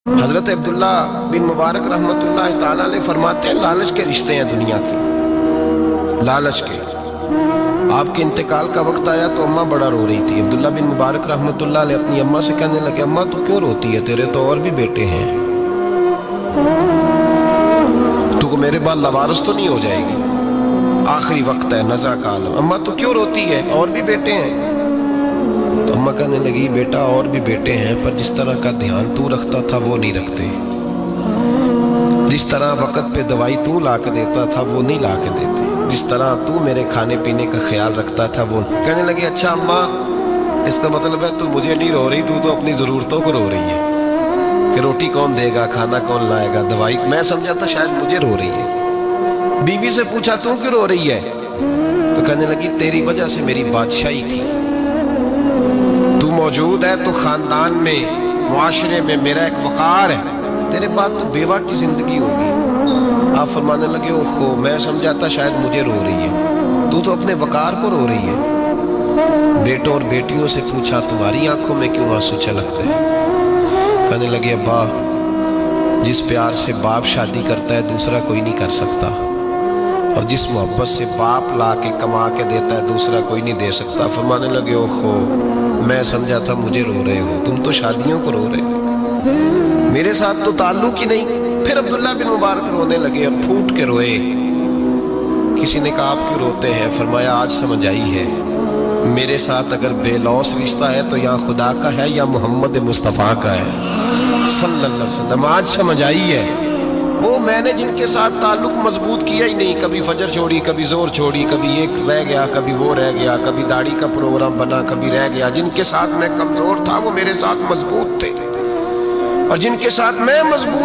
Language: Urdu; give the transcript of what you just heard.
حضرت عبداللہ بن مبارک رحمتہ تعالی علیہ فرماتے ہیں لالچ کے رشتے ہیں دنیا کے، لالچ کے۔ آپ کے انتقال کا وقت آیا تو اماں بڑا رو رہی تھی۔ عبداللہ بن مبارک رحمتہ علیہ اپنی اماں سے کہنے لگے، اماں تو کیوں روتی ہے؟ تیرے تو اور بھی بیٹے ہیں، تو کو میرے بعد لوارث تو نہیں ہو جائے گی، آخری وقت ہے، نزع کا عالم، اماں تو کیوں روتی ہے؟ اور بھی بیٹے ہیں۔ تو اماں کہنے لگی، بیٹا اور بھی بیٹے ہیں، پر جس طرح کا دھیان تو رکھتا تھا وہ نہیں رکھتے، جس طرح وقت پہ دوائی تو لا کے دیتا تھا وہ نہیں لا کے دیتے، جس طرح تو میرے کھانے پینے کا خیال رکھتا تھا وہ۔ کہنے لگی، اچھا اماں، اس کا مطلب ہے تو مجھے نہیں رو رہی، تو اپنی ضرورتوں کو رو رہی ہے کہ روٹی کون دے گا، کھانا کون لائے گا، دوائی۔ میں سمجھا تھا شاید مجھے رو رہی ہے۔ بیوی سے پوچھا، تو کیوں رو رہی ہے؟ تو کہنے لگی، تیری وجہ سے میری بادشاہی تھی، تو موجود ہے تو خاندان میں، معاشرے میں میرا ایک وقار ہے، تیرے بعد تو بیوہ کی زندگی ہوگی۔ آپ فرمانے لگے، اوہو، میں سمجھا تھا شاید مجھے رو رہی ہے، تو اپنے وقار کو رو رہی ہے۔ بیٹوں اور بیٹیوں سے پوچھا، تمہاری آنکھوں میں کیوں آنسو چھلکتے ہیں؟ کہنے لگے، ابا، جس پیار سے باپ شادی کرتا ہے دوسرا کوئی نہیں کر سکتا، اور جس محبت سے باپ لا کے کما کے دیتا ہے دوسرا کوئی نہیں دے سکتا۔ فرمانے لگے، اوہو، میں سمجھا تھا مجھے رو رہے ہو، تم تو شادیوں کو رو رہے ہو، میرے ساتھ تو تعلق ہی نہیں۔ پھر عبداللہ بن مبارک رونے لگے اور پھوٹ کے روئے۔ کسی نے کہا، آپ کیوں روتے ہیں؟ فرمایا، آج سمجھ آئی ہے، میرے ساتھ اگر بے لوث رشتہ ہے تو یا خدا کا ہے یا محمد مصطفیٰ کا ہے صلی اللہ علیہ وسلم۔ آج سمجھ آئی ہے، وہ میں نے جن کے ساتھ تعلق مضبوط کیا ہی نہیں، کبھی فجر چھوڑی، کبھی زور چھوڑی، کبھی ایک رہ گیا، کبھی وہ رہ گیا، کبھی داڑھی کا پروگرام بنا، کبھی رہ گیا۔ جن کے ساتھ میں کمزور تھا وہ میرے ساتھ مضبوط تھے، اور جن کے ساتھ میں مضبوط